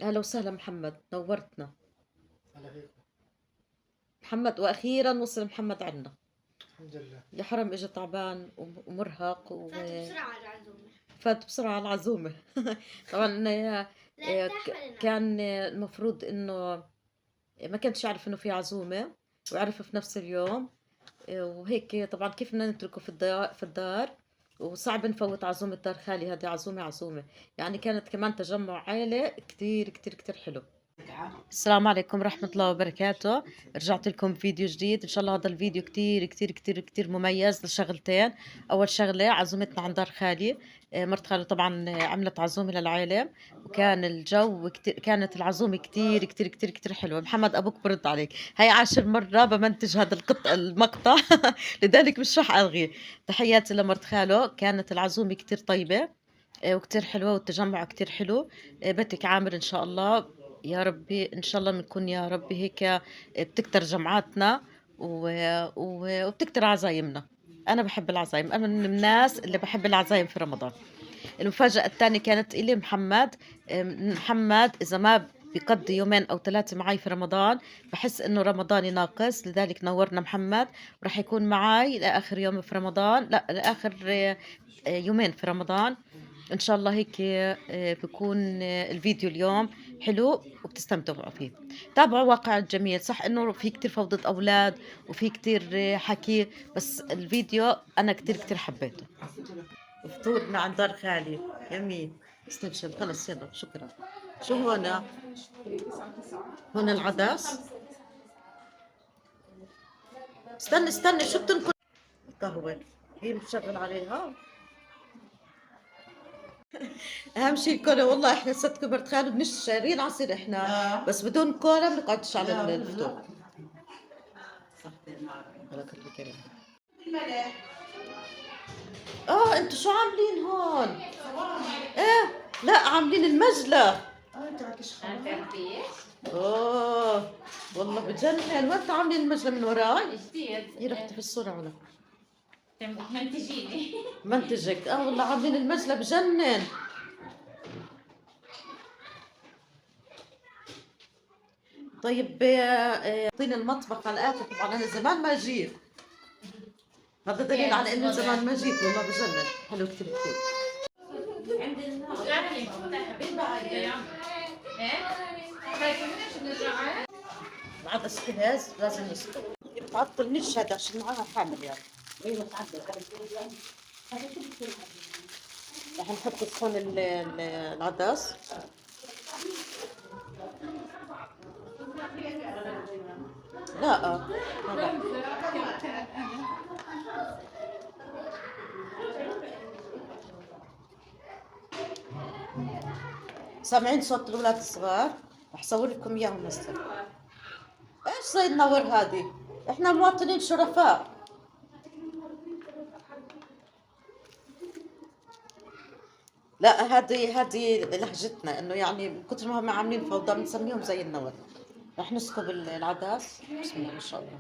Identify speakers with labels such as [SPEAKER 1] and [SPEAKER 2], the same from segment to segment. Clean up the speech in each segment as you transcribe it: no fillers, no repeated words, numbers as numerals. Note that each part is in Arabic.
[SPEAKER 1] أهلا وسهلا محمد، نورتنا.
[SPEAKER 2] على هيك.
[SPEAKER 1] محمد وأخيرا وصل محمد عنا.
[SPEAKER 2] الحمد لله.
[SPEAKER 1] يا حرام إجا تعبان ومرهق
[SPEAKER 3] فات بسرعة على العزومة.
[SPEAKER 1] فات بسرعة على العزومة. طبعا
[SPEAKER 3] لا ارتاح ولا
[SPEAKER 1] كان المفروض إنه ما كانش يعرف إنه في عزومة، وعرف في نفس اليوم. وهيك طبعا كيف بدنا نتركه في الدار، وصعب نفوت عزومة دار خالي، هذه عزومة عزومة. يعني كانت كمان تجمع عائلة كتير كتير كتير حلو. السلام عليكم ورحمة الله وبركاته. رجعت لكم فيديو جديد، إن شاء الله هذا الفيديو كتير كتير كتير كتير مميز لشغلتين. أول شغلة عزومتنا عند دار خالي. مرت خالي طبعا عملت عزومة للعائلة، وكان الجو كتير، كانت العزومة كتير كتير كتير كتير حلوة. محمد أبوك برد عليك، هاي 10 مرة بمنتج هذا المقطع. لذلك مش رح ألغيه. تحياتي لمرت خاله، كانت العزومة كتير طيبة وكتير حلوة، والتجمع كتير حلو. بيتك عامر إن شاء الله. يا ربي إن شاء الله بنكون يا ربي هيك بتكتر جمعاتنا وبتكتر عزايمنا. أنا بحب العزايم، أنا من الناس اللي بحب العزايم في رمضان. المفاجأة الثانية كانت إلي محمد. محمد إذا ما بيقضي يومين أو 3 معي في رمضان بحس إنه رمضاني ناقص، لذلك نورنا محمد. ورح يكون معي لآخر يوم في رمضان، لا لآخر يومين في رمضان إن شاء الله. هيك بكون الفيديو اليوم حلو وبتستمتعوا فيه. تابعوا واقع الجميل. صح إنه في كتير فوضى أولاد وفي كتير حكي، بس الفيديو أنا كتير كتير حبيته. فطورنا عند دار خالي يمين. استنشد خلص يلا شكرا. شو هون؟ هون العدس. استني استني، شو بتنكر؟ القهوة هي مشغل عليها. اهم شيء الكولا. والله احنا ست كبرت خالد مش شارين عصير احنا، بس بدون كولا ما بنقعدش على الفطور. صح. بركة الله كريم. انتوا شو عاملين هون؟ ايه لا، عاملين المجلة. اوه والله بجنن. وين عاملين المجلة من وراي؟
[SPEAKER 3] جديد.
[SPEAKER 1] هي رحت في الصورة هنا.
[SPEAKER 3] منتجيني.
[SPEAKER 1] منتجك والله عاملين المجلة بجنن. طيب اعطيني المطبخ على الاخر. طبعا انا زمان ما جيت، هذا دليل على انه زمان ما جيت. والله بجنن حلو كتير كتير.
[SPEAKER 3] عند
[SPEAKER 1] العدس جاهز، لازم نسلق. بتعطلنيش هذا عشان معاها حامل يعني. ايوه تعدل. رح نحط صحون العدس. لا لا. سامعين صوت الأولاد الصغار؟ رح صور لكم إياهم هسه. إيش زي النور هذه؟ إحنا مواطنين شرفاء. لا هذه لهجتنا، إنه يعني من كثر ما هم عاملين فوضى بنسميهم زي النور. رح نسكب العدس. بسم الله ما شاء الله.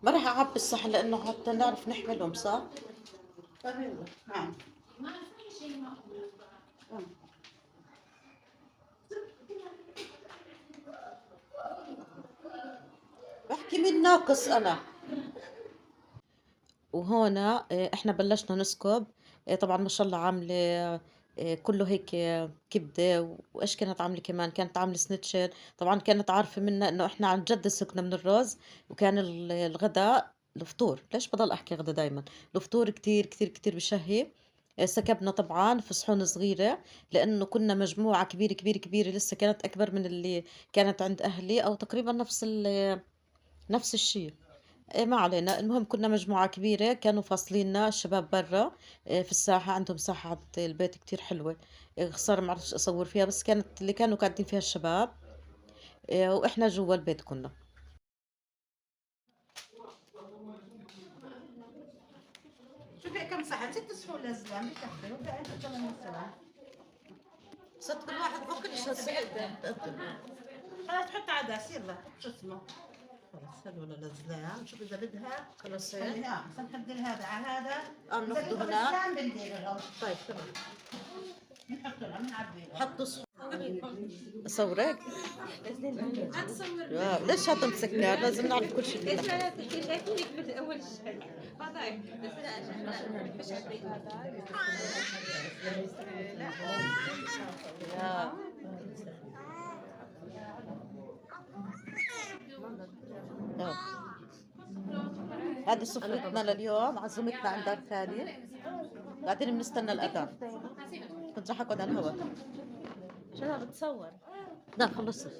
[SPEAKER 1] ما راح أعبي الصحن لأنه حتى نعرف نحملهم، صح؟ نعم. بحكي مين ناقص أنا. وهنا احنا بلشنا نسكب. طبعا ما شاء الله عاملة كله هيك كبدة. وايش كانت عاملة كمان؟ كانت عاملة سنتشر. طبعا كانت عارفة منا انه احنا عن جد سكنا من الرز. وكان الغداء، الفطور، ليش بضل احكي غدا دايما؟ الفطور كتير كتير كتير بشهي. سكبنا طبعا في صحون صغيرة، لأنه كنا مجموعة كبيرة كبيرة كبيرة، لسه كانت أكبر من اللي كانت عند أهلي، أو تقريبا نفس الشيء. ما علينا. المهم كنا مجموعة كبيرة، كانوا فاصليننا الشباب برا في الساحة. عندهم ساحة عند البيت كتير حلوة. خسارة ما عرفتش أصور فيها، بس كانت اللي كانوا قاعدين فيها الشباب. وإحنا جوا البيت كنا.
[SPEAKER 4] شوفي كم صحن 6 صحون لازم بتحضر وبقى انت كمان مثلا.
[SPEAKER 1] صدق كل واحد بكل شو
[SPEAKER 4] خلاص حط عدس يلا شو اسمه. خلاص هذول الزلام، شوف اذا بدها
[SPEAKER 1] خلاص
[SPEAKER 4] خليها بس نحط لها هذا على هذا.
[SPEAKER 1] ناخده
[SPEAKER 4] إذا
[SPEAKER 1] هنا.
[SPEAKER 4] الزلام بندير لهم،
[SPEAKER 1] طيب تمام.
[SPEAKER 4] نحط لها بنعبي لها.
[SPEAKER 1] حطوا اصورك؟ ليش هذا مسكر؟ لازم نعرف كل شيء فيها. هذه سفرتنا لليوم، عزومتنا عند دار خالي. قاعدين بنستنى الأذان. كنت رح أقعد على الهواء.
[SPEAKER 5] شنو بتصور؟
[SPEAKER 1] لا خلصت.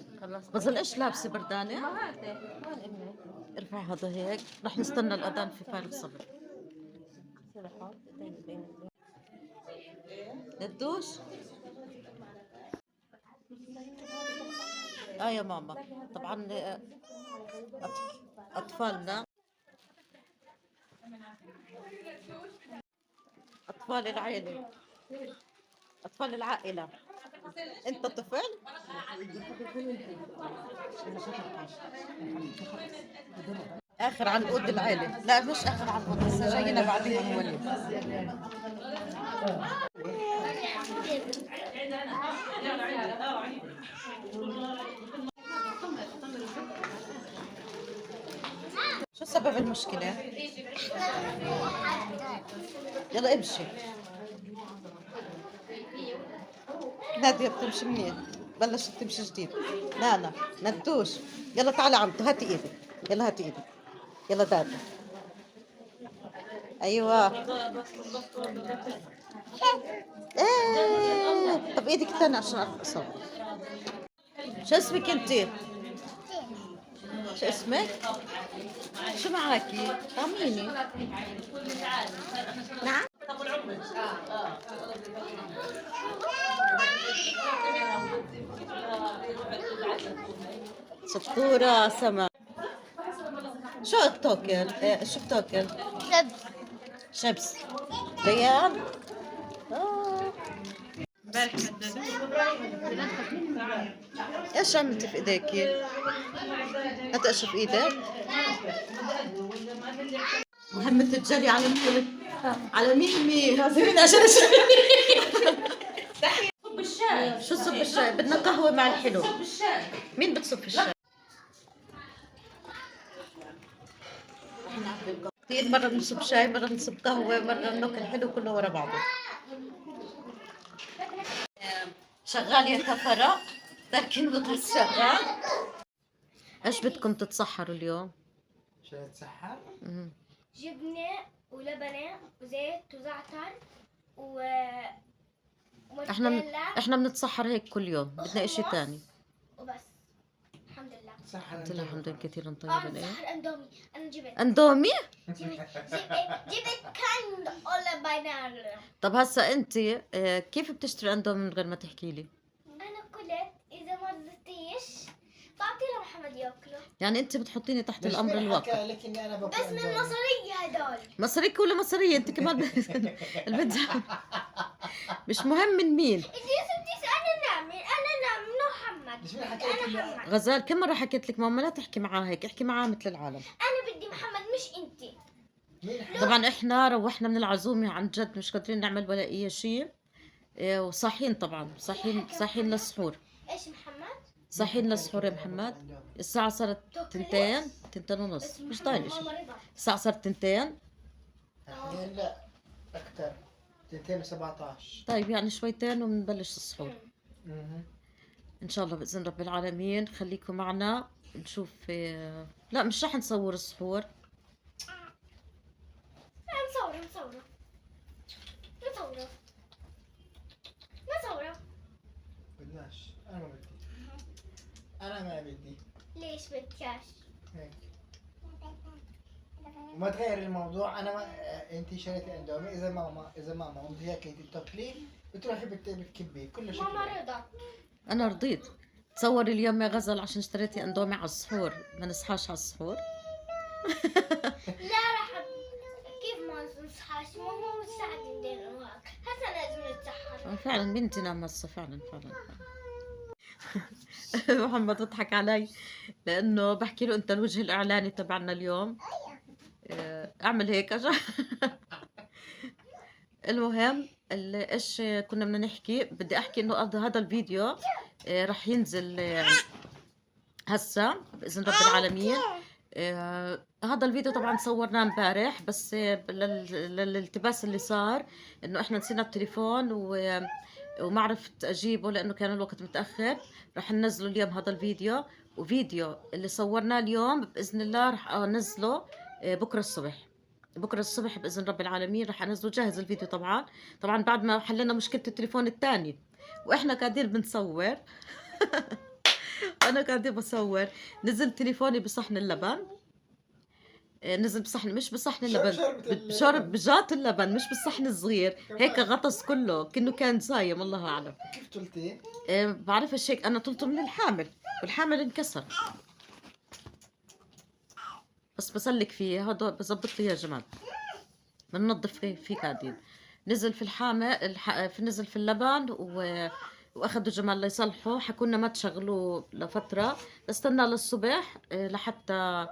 [SPEAKER 1] بظل إيش لابسة بردانة؟ ارفع هذا هيك، رح نستنى الأذان في فارغ صبر. ندوش؟ يا ماما طبعا أطفالنا، أطفال العائلة، أطفال العائلة. أنت طفل؟ آخر عنقود العائلة. لا مش آخر عنقود، هسه جاينا بعدين نولد. شو سبب المشكلة؟ يلا امشي. نادية بتمشي منين؟ بلشت تمشي جديد. نانا ندوش، يلا تعالي عمتو، هاتي ايدك، يلا هاتي ايدك، يلا دادي. ايوه. ايه طب ايدك الثانية عشان اعرف اصور. شو اسمك انتي؟ شو اسمك؟ شو معاكي؟ طعميني. نعم؟ شطورة سما. شو بتاكل؟ شو بتاكل؟ شبس. ريان؟ ايش عملتي في ايديكي؟ هات اشوف ايدك. مهمة الجري على مين؟ على مين؟ ناظرين عشان
[SPEAKER 5] صب الشاي.
[SPEAKER 1] شو صب الشاي؟ بدنا قهوة مع الحلو.
[SPEAKER 5] صب الشاي.
[SPEAKER 1] مين بتصب في الشاي؟ كثير مرة بنصب شاي، مرة بنصب قهوة، مرة بناكل حلو، كله ورا بعضه. شغال يا كفرة؟ تركين الغاز شغال؟ ايش بدكم تتسحروا اليوم؟
[SPEAKER 2] شو تسحر؟
[SPEAKER 3] جبنة ولبنة وزيت وزعتر و
[SPEAKER 1] احنا بنتسحر هيك كل يوم، بدنا اشي تاني.
[SPEAKER 3] وبس. الحمد لله.
[SPEAKER 2] تسحر
[SPEAKER 1] الحمد لله حمدا كثيرا طيبا.
[SPEAKER 3] نسحر اندومي. انا جبت
[SPEAKER 1] اندومي؟
[SPEAKER 3] جبت كان ولا بنانا.
[SPEAKER 1] طب هسا انت كيف بتشتري اندومي من غير ما تحكي لي؟
[SPEAKER 3] انا كلت اذا ما رضيتيش بعطي لمحمد ياكله.
[SPEAKER 1] يعني انت بتحطيني تحت الامر الواقع.
[SPEAKER 2] لك اني انا باكل
[SPEAKER 3] بس من مصرية هدول.
[SPEAKER 1] مصريك ولا مصرية انت كمان؟ البيتزا مش مهم من مين.
[SPEAKER 3] انت ستي انا محمد.
[SPEAKER 2] مش مين حكى لك
[SPEAKER 3] انا محمد.
[SPEAKER 1] غزال كم مرة حكيت لك ماما لا تحكي معاه هيك، احكي معاه مثل العالم.
[SPEAKER 3] انا بدي محمد مش انت.
[SPEAKER 1] طبعا احنا روحنا من العزومة عن جد مش قادرين نعمل ولا اي شيء. وصاحيين طبعا، صاحيين للسحور.
[SPEAKER 3] ايش محمد؟
[SPEAKER 1] صاحيين للسحور يا محمد. الساعة صارت 2 ونص، مش طايل شيء. الساعة صارت 2.
[SPEAKER 2] لا اكثر 217.
[SPEAKER 1] طيب يعني شويتين وبنبلش السحور ان شاء الله باذن رب العالمين. خليكم معنا نشوف. لا مش رح نصور السحور.
[SPEAKER 3] مصورة.
[SPEAKER 2] بدناش، انا ما بدي. انا ما بدي.
[SPEAKER 3] ليش بدكاش؟
[SPEAKER 2] هيك وما تغير الموضوع. انا ما... انت شريتي اندومي، اذا ماما وياك انت بتاكلي بتروحي بتكبيه كل شيء.
[SPEAKER 3] ماما رضا.
[SPEAKER 1] انا رضيت. تصوري اليوم يا غزل عشان اشتريتي اندومي على السحور، ما نصحاش على السحور.
[SPEAKER 3] لا راح كيف ما نصحاش؟ ما هو الساعة 2 وهيك هسه لازم نتسحر.
[SPEAKER 1] فعلا بنتي نام هسه، فعلا. محمد بضحك علي لانه بحكي له انت الوجه الاعلاني تبعنا اليوم. اعمل هيك المهم ايش كنا بدنا نحكي. بدي احكي انه هذا الفيديو رح ينزل هسا باذن رب العالمين. هذا الفيديو طبعا صورناه امبارح، بس للالتباس اللي صار انه احنا نسينا التليفون وما عرفت اجيبه لانه كان الوقت متاخر. رح ننزله اليوم هذا الفيديو، وفيديو اللي صورناه اليوم باذن الله رح انزله بكره الصبح. بكره الصبح باذن رب العالمين رح انزله. جاهز الفيديو طبعا، طبعا بعد ما حلينا مشكله التليفون الثاني واحنا قاعدين بنصور. انا قاعده بصور، نزل تليفوني بصحن اللبن. نزل بصحن، مش بصحن اللبن، بشرب بجات اللبن، مش بالصحن الصغير هيك. غطس كله كأنه كان زايم، الله اعلم.
[SPEAKER 2] كيف طلتي؟
[SPEAKER 1] بعرفش هيك. انا طلته من الحامل والحامل انكسر، بس بسلك فيه هذا، بظبط فيه يا جماعه، بننظف فيه قاعدين. نزل في الحامل نزل في اللبن واخذوا جمال ليصلحوا. حكونا ما تشغلوه لفتره، استنى للصبح لحتى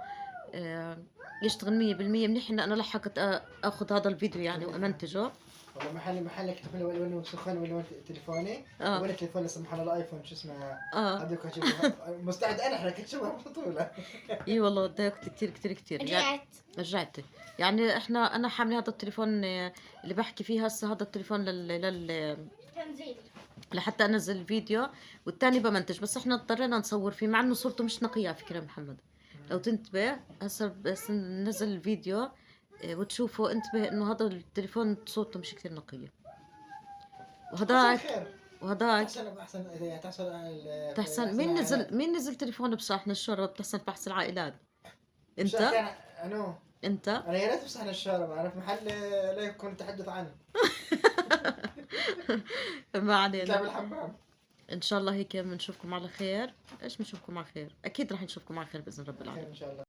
[SPEAKER 1] يشتغل 100%. منيح ان انا لحقت اخذ هذا الفيديو يعني وامنتجه.
[SPEAKER 2] والله محلك تقول وين سخن وين تليفوني وين تليفون لسه محل الايفون شو اسمه هذوك مستعد انا احرك شو بطوله.
[SPEAKER 1] اي والله ضايقت كثير يعني. رجعت يعني انا حامله هذا التليفون اللي بحكي فيه هسه. هذا التليفون
[SPEAKER 3] تنزيل
[SPEAKER 1] لحتى انزل الفيديو، والثاني بمنتج. بس احنا اضطرينا نصور فيه مع انه صورته مش نقيه على فكره محمد. لو تنتبه هسه بس ننزل الفيديو وتشوفوا، انتبه انه هذا التليفون صورته مش كثير نقيه. وهذاك تحسن. مين نزل تليفونه بصحن الشوربه؟ بتحسن بحث العائلات. انت
[SPEAKER 2] انا يا ريت بصحن الشوربه، انا في محل لا يكون التحدث عنه.
[SPEAKER 1] ما علينا.
[SPEAKER 2] لا بالحمام.
[SPEAKER 1] ان شاء الله هيك بنشوفكم على خير. ايش بنشوفكم على خير؟ اكيد رح نشوفكم على خير باذن رب العالمين.
[SPEAKER 2] ان شاء الله.